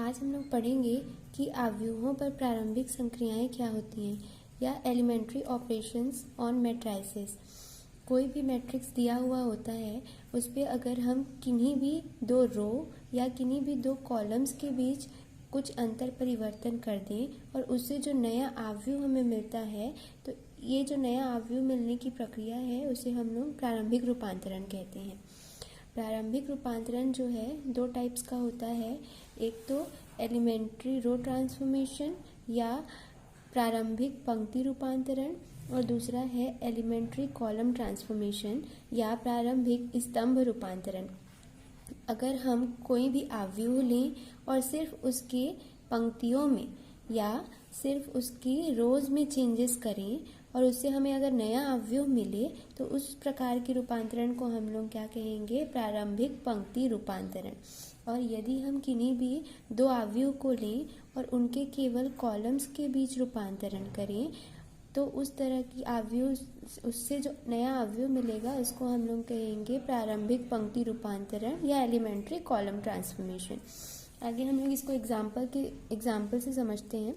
आज हम लोग पढ़ेंगे कि अवयवों पर प्रारंभिक संक्रियाएं क्या होती हैं या एलिमेंट्री ऑपरेशंस ऑन मैट्रिसेस। कोई भी मैट्रिक्स दिया हुआ होता है, उस पर अगर हम किन्हीं भी दो रो या किन्हीं भी दो कॉलम्स के बीच कुछ अंतर परिवर्तन कर दें और उससे जो नया अवयव हमें मिलता है, तो ये जो नया अवयव मिलने की प्रक्रिया है उसे हम लोग प्रारंभिक रूपांतरण कहते हैं। प्रारंभिक रूपांतरण जो है दो टाइप्स का होता है, एक तो एलिमेंट्री रो ट्रांसफॉर्मेशन या प्रारंभिक पंक्ति रूपांतरण और दूसरा है एलिमेंट्री कॉलम ट्रांसफॉर्मेशन या प्रारंभिक स्तंभ रूपांतरण। अगर हम कोई भी अवयव लें और सिर्फ उसके पंक्तियों में या सिर्फ उसकी रोज में चेंजेस करें और उससे हमें अगर नया अवयव मिले, तो उस प्रकार के रूपांतरण को हम लोग क्या कहेंगे? प्रारंभिक पंक्ति रूपांतरण। और यदि हम किन्हीं भी दो अवयव को लें और उनके केवल कॉलम्स के बीच रूपांतरण करें, तो उस तरह की अवयव, उससे जो नया अवयव मिलेगा उसको हम लोग कहेंगे प्रारंभिक पंक्ति रूपांतरण या एलिमेंट्री कॉलम ट्रांसफॉर्मेशन। आगे हम लोग इसको एग्जाम्पल से समझते हैं।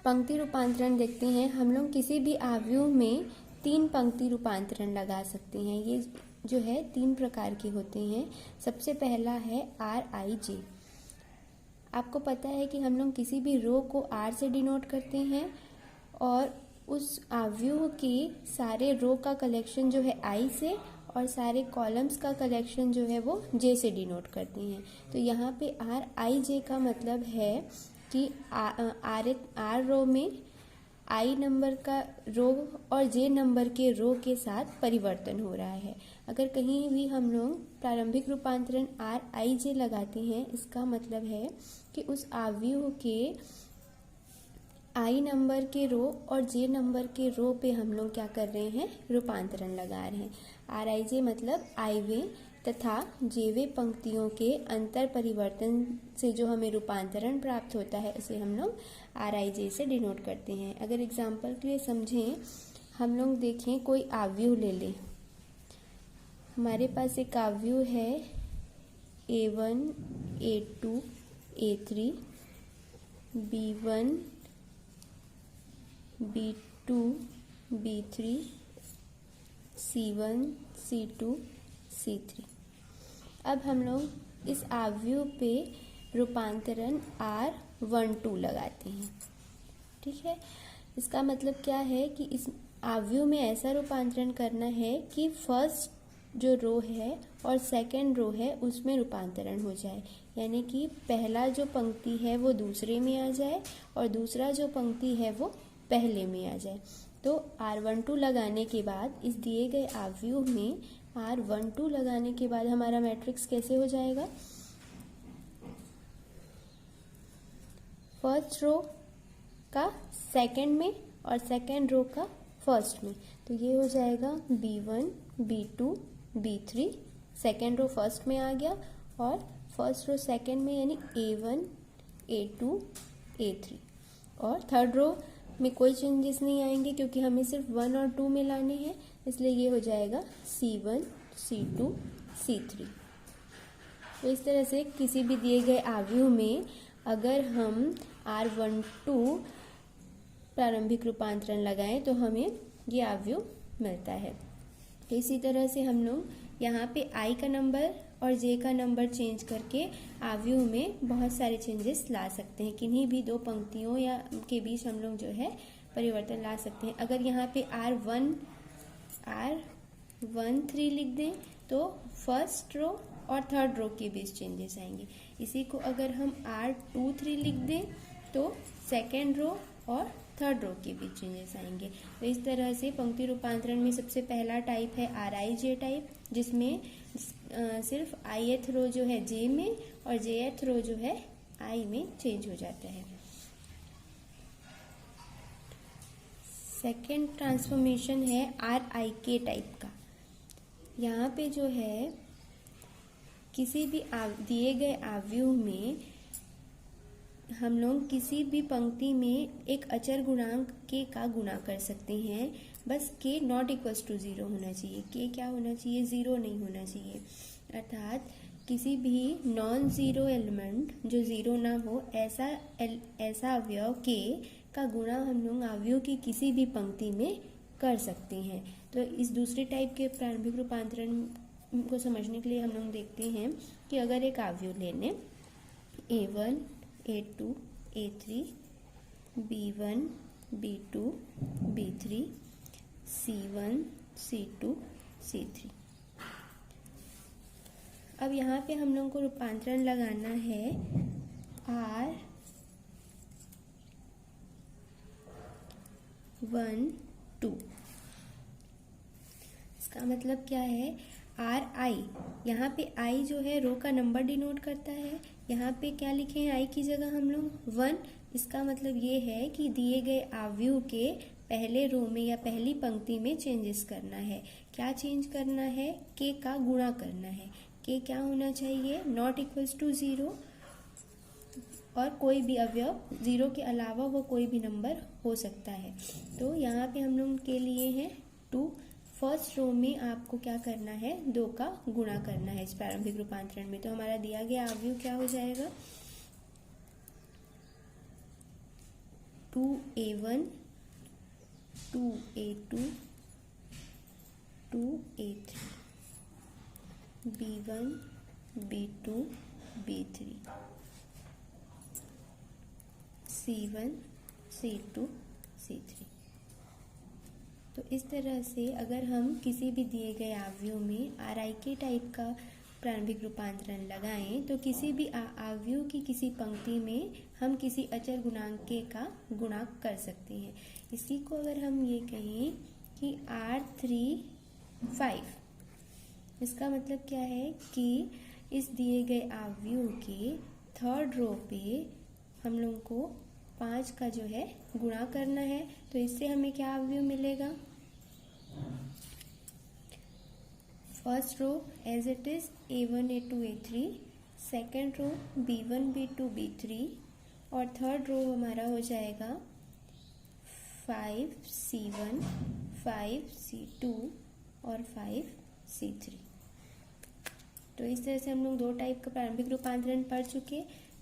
पंक्ति रूपांतरण देखते हैं। हम लोग किसी भी अवयव में 3 पंक्ति रूपांतरण लगा सकते हैं। ये जो है 3 प्रकार के होते हैं। सबसे पहला है RIJ। आपको पता है कि हम लोग किसी भी रो को R से डिनोट करते हैं और उस अवयव के सारे रो का कलेक्शन जो है I से और सारे कॉलम्स का कलेक्शन जो है वो J से डिनोट करते हैं। तो यहाँ पे RIJ का मतलब है कि R रो में I नंबर का रो और J नंबर के रो के साथ परिवर्तन हो रहा है। अगर कहीं भी हम लोग प्रारंभिक रूपांतरण RIJ लगाते हैं, इसका मतलब है कि उस अवयव के I नंबर के रो और J नंबर के रो पे हम लोग क्या कर रहे हैं? रूपांतरण लगा रहे हैं। RIJ मतलब I तथा J पंक्तियों के अंतर परिवर्तन से जो हमें रूपांतरण प्राप्त होता है, उसे हम लोग RIJ से डिनोट करते हैं। अगर एग्जाम्पल के लिए समझें, हम लोग देखें कोई अवयव ले लें। हमारे पास एक अवयव है A1 A2 A3 B1 B2 B3 C1 C2 C3। अब हम लोग इस अवयव पे रूपांतरण R12 लगाते हैं। ठीक है, इसका मतलब क्या है कि इस अवयव में ऐसा रूपांतरण करना है कि फर्स्ट जो रो है और सेकंड रो है उसमें रूपांतरण हो जाए, यानी कि पहला जो पंक्ति है वो दूसरे में आ जाए और दूसरा जो पंक्ति है वो पहले में आ जाए। तो R12 लगाने के बाद इस दिए गए अवयव में R12 लगाने के बाद हमारा मैट्रिक्स कैसे हो जाएगा? फर्स्ट रो का सेकंड में और सेकंड रो का फर्स्ट में। तो ये हो जाएगा B1 B2 B3। Second row first में आ गया और फर्स्ट रो सेकंड में, यानी A1 A2 A3। और थर्ड रो में कोई चेंजेस नहीं आएंगे क्योंकि हमें सिर्फ 1 और 2 में लाने हैं, इसलिए ये हो जाएगा C1 C2 C3। तो इस तरह से किसी भी दिए गए अवयव में अगर हम R12 प्रारंभिक रूपांतरण लगाएं तो हमें ये अवयव मिलता है। तो इसी तरह से हम लोग यहाँ पे I का नंबर और J का नंबर चेंज करके अवयव में बहुत सारे चेंजेस ला सकते हैं। किन्हीं भी दो पंक्तियों या के बीच हम लोग जो है परिवर्तन ला सकते हैं। अगर यहाँ पे R13 लिख दें तो फर्स्ट रो और थर्ड रो के बीच चेंजेस आएंगे। इसी को अगर हम R23 लिख दें तो सेकेंड रो और थर्ड रो के बीच चेंजेस आएंगे। तो इस तरह से पंक्ति रूपांतरण में सबसे पहला टाइप है RIJ टाइप, जिसमें सिर्फ ith रो जो है J में और jth रो जो है I में चेंज हो जाता है। सेकेंड ट्रांसफॉर्मेशन है RIK टाइप का। यहाँ पे जो है किसी भी दिए गए अवयव में हम लोग किसी भी पंक्ति में एक अचर गुणांक k का गुणा कर सकते हैं। बस k नॉट इक्वल्स टू 0 होना चाहिए। k क्या होना चाहिए? 0 नहीं होना चाहिए। अर्थात किसी भी नॉन ज़ीरो एलिमेंट जो ज़ीरो ना हो ऐसा अवयव के का गुणा हम लोग अवयव की किसी भी पंक्ति में कर सकते हैं। तो इस दूसरे टाइप के प्रारंभिक रूपांतरण को समझने के लिए हम लोग देखते हैं कि अगर एक अवयव ले लें A1, A2, A3, B1, B2, B3, C1, C2, C3। अब यहाँ पे हम लोगों को रूपांतरण लगाना है R1, 2। इसका मतलब क्या है, RI, यहाँ पे I जो है रो का नंबर डिनोट करता है। यहाँ पे क्या लिखे हैं I की जगह हम लोग 1। इसका मतलब ये है कि दिए गए अवयव के पहले रो में या पहली पंक्ति में चेंजेस करना है। क्या चेंज करना है, K का गुणा करना है। K क्या होना चाहिए, नॉट इक्वल्स टू 0, और कोई भी अवयव 0 के अलावा वो कोई भी नंबर हो सकता है। तो यहाँ पे हम लोग के लिए है 2। फर्स्ट रो में आपको क्या करना है, 2 का गुणा करना है इस प्रारंभिक रूपांतरण में। तो हमारा दिया गया अवयव क्या हो जाएगा, 2A1, 2A2, 2A3, B1, B2, B3, C1, C2, C3। तो इस तरह से अगर हम किसी भी दिए गए अवयव में RI के टाइप का प्रारंभिक रूपांतरण लगाएं तो किसी भी अवयव की किसी पंक्ति में हम किसी अचर गुणांक के का गुणा कर सकते हैं। इसी को अगर हम ये कहें कि R3, 5, इसका मतलब क्या है कि इस दिए गए अवयव के थर्ड रो पे हम लोग को 5 का जो है गुणा करना है। तो इससे हमें क्या अवयव मिलेगा, first row as it is A1, A2, A3, second row B1, B2, B3, और थर्ड रो हमारा हो जाएगा 5C1, 5C2 और 5C3। तो इस तरह से हम लोग 2 टाइप का प्रारंभिक रूपांतरण पढ़ चुके।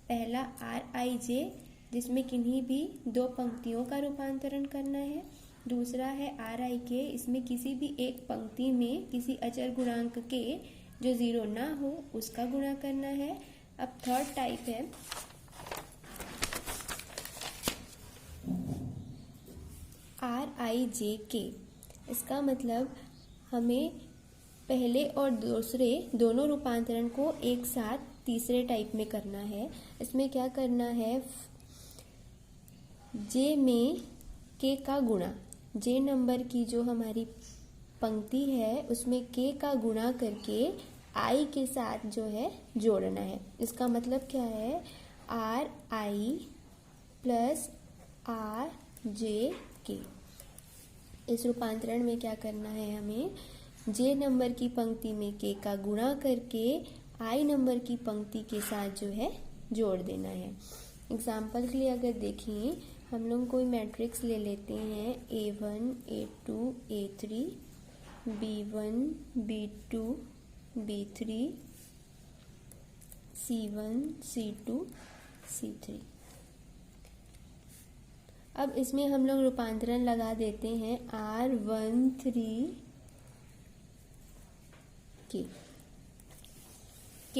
पहला RIJ, जिसमें किन्हीं भी 2 पंक्तियों का रूपांतरण करना है। दूसरा है RIK, इसमें किसी भी एक पंक्ति में किसी अचर गुणांक के जो 0 ना हो उसका गुणा करना है। अब थर्ड टाइप है RIJK। इसका मतलब हमें पहले और दूसरे दोनों रूपांतरण को एक साथ तीसरे टाइप में करना है। इसमें क्या करना है, J में K का गुणा, J नंबर की जो हमारी पंक्ति है उसमें K का गुणा करके I के साथ जो है जोड़ना है। इसका मतलब क्या है, RI प्लस RJK। इस रूपांतरण में क्या करना है, हमें J नंबर की पंक्ति में K का गुणा करके I नंबर की पंक्ति के साथ जो है जोड़ देना है। एग्जाम्पल के लिए अगर देखें, हम लोग कोई मैट्रिक्स ले लेते हैं A1, A2, A3, B1, B2, B3, C1, C2, C3। अब इसमें हम लोग रूपांतरण लगा देते हैं R13 के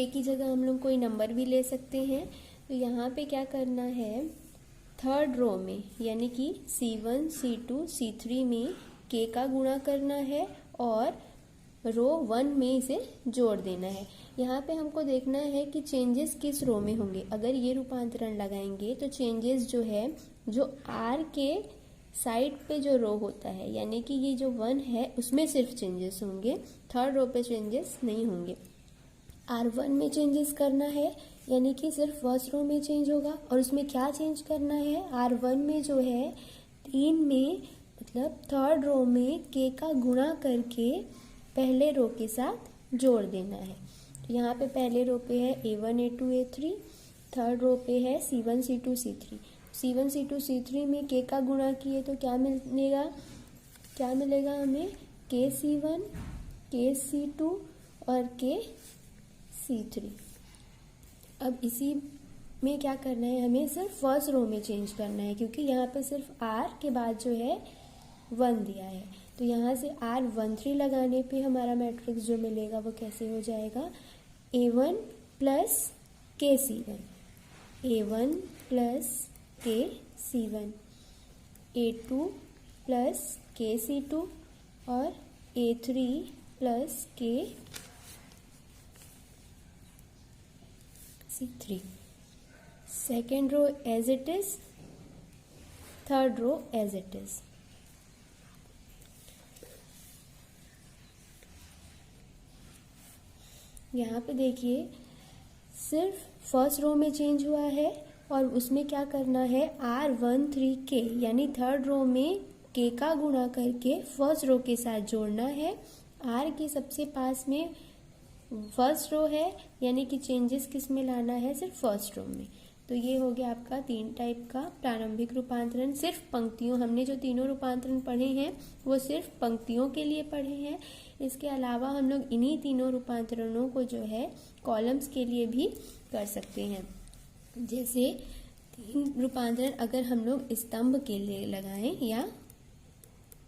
की जगह हम लोग कोई नंबर भी ले सकते हैं। तो यहाँ पे क्या करना है, थर्ड रो में यानी कि C1, C2, C3 में K का गुणा करना है और रो 1 में इसे जोड़ देना है। यहाँ पे हमको देखना है कि चेंजेस किस रो में होंगे। अगर ये रूपांतरण लगाएंगे तो चेंजेस जो है जो R के साइड पे जो रो होता है यानी कि ये जो 1 है उसमें सिर्फ चेंजेस होंगे, थर्ड रो पे चेंजेस नहीं होंगे। R1 में चेंजेस करना है यानी कि सिर्फ फर्स्ट रो में चेंज होगा, और उसमें क्या चेंज करना है, R1 में जो है 3 में मतलब थर्ड रो में K का गुणा करके पहले रो के साथ जोड़ देना है। तो यहाँ पे पहले रो पे है A1, A2, A3, third row पे है C1, C2, C3। C1, C2, C3 में K का गुणा किए तो क्या मिलेगा हमें, KC1, KC2 और C3। अब इसी में क्या करना है, हमें सिर्फ फर्स्ट रो में चेंज करना है, क्योंकि यहाँ पे सिर्फ R के बाद जो है 1 दिया है। तो यहाँ से R13 लगाने पे हमारा मैट्रिक्स जो मिलेगा वो कैसे हो जाएगा, A1 plus KC1, A1 plus KC1, A2 plus KC2 और A3 plus KC3। Second row as it is, third row as it is. यहाँ पे देखिए सिर्फ फर्स्ट रो में चेंज हुआ है और उसमें क्या करना है, R13K यानी थर्ड रो में K का गुणा करके फर्स्ट रो के साथ जोड़ना है। R के सबसे पास में फर्स्ट रो है, यानी कि चेंजेस किस में लाना है, सिर्फ फर्स्ट रो में। तो ये हो गया आपका 3 टाइप का प्रारंभिक रूपांतरण। सिर्फ पंक्तियों, हमने जो तीनों रूपांतरण पढ़े हैं वो सिर्फ पंक्तियों के लिए पढ़े हैं। इसके अलावा हम लोग इन्हीं तीनों रूपांतरणों को जो है कॉलम्स के लिए भी कर सकते हैं। जैसे 3 रूपांतरण अगर हम लोग स्तंभ के लिए लगाएं या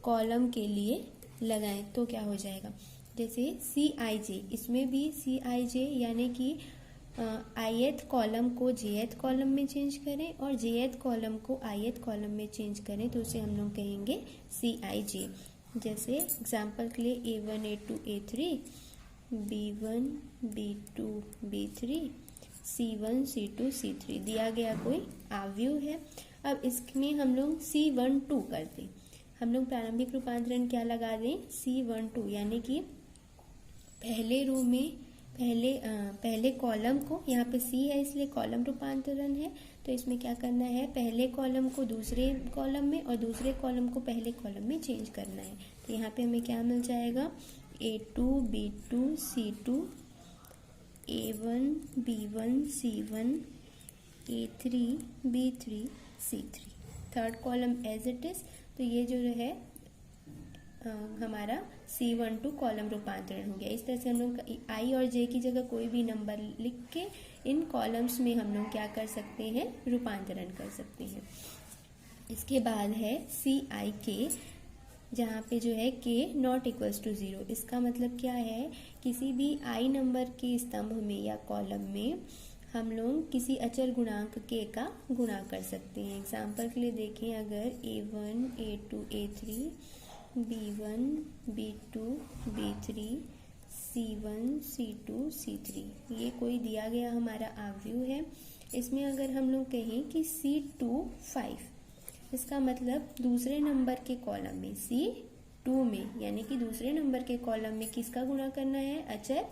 कॉलम के लिए लगाएं तो क्या हो जाएगा, जैसे Cij, इसमें भी Cij यानी कि ith कॉलम को jth कॉलम में चेंज करें और jth कॉलम को ith कॉलम में चेंज करें तो उसे हम लोग कहेंगे Cij। जैसे एग्जाम्पल के लिए A1 A2 A3, B1 B2 B3, C1 C2 C3 दिया गया कोई आव्यूह है। अब इसमें हम लोग C12 करते, हम लोग प्रारंभिक रूपांतरण क्या लगा दें, C12 यानी कि पहले रो में पहले कॉलम को, यहाँ पे C है इसलिए कॉलम रूपांतरण है, तो इसमें क्या करना है, पहले कॉलम को दूसरे कॉलम में और दूसरे कॉलम को पहले कॉलम में चेंज करना है। तो यहाँ पे हमें क्या मिल जाएगा, A2 B2 C2, A1 B1 C1, A3 B3 C3। Third column as it is. तो ये जो है हमारा C12 कॉलम रूपांतरण हो गया। इस तरह से हम लोग I और J की जगह कोई भी नंबर लिख के इन कॉलम्स में हम लोग क्या कर सकते हैं, रूपांतरण कर सकते हैं। इसके बाद है Cik, जहाँ पे जो है K नॉट इक्वल्स टू 0। इसका मतलब क्या है, किसी भी I नंबर के स्तंभ में या कॉलम में हम लोग किसी अचर गुणांक K का गुणा कर सकते हैं। एग्जाम्पल के लिए देखें, अगर A1 A2 A3, B1 B2 B3, C1 C2 C3, ये कोई दिया गया हमारा आव्यूह है। इसमें अगर हम लोग कहें कि C2 5, इसका मतलब दूसरे नंबर के कॉलम में C2 में यानी कि दूसरे नंबर के कॉलम में किसका गुणा करना है, अचर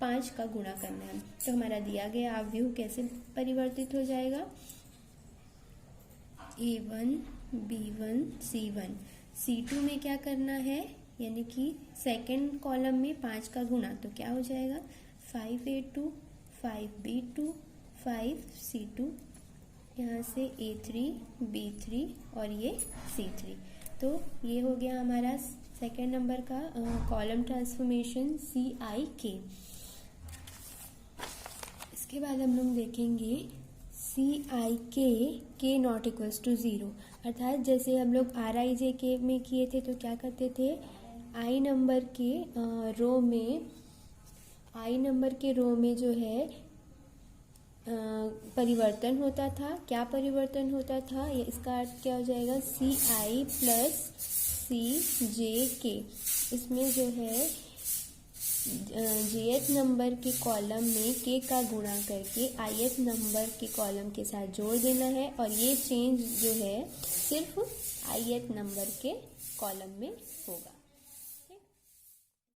5 का गुणा करना है। तो हमारा दिया गया आव्यूह कैसे परिवर्तित हो जाएगा, A1 B1 C1, C2 में क्या करना है, यानी कि सेकंड कॉलम में 5 का गुणा, तो क्या हो जाएगा 5A2 5B2 5C2, यहाँ से A3 B3 और ये C3। तो ये हो गया हमारा सेकंड नंबर का कॉलम ट्रांसफॉर्मेशन Cik। इसके बाद हम लोग देखेंगे Cik K not equals to 0, अर्थात जैसे हम लोग Rij में किए थे तो क्या करते थे, I नंबर के रो में जो है परिवर्तन होता था। क्या परिवर्तन होता था, ये इसका अर्थ क्या हो जाएगा, Ci प्लस Cjk। इसमें जो है jth नंबर के कॉलम में k का गुणा करके ith नंबर के कॉलम के साथ जोड़ देना है और ये चेंज जो है सिर्फ ith नंबर के कॉलम में होगा।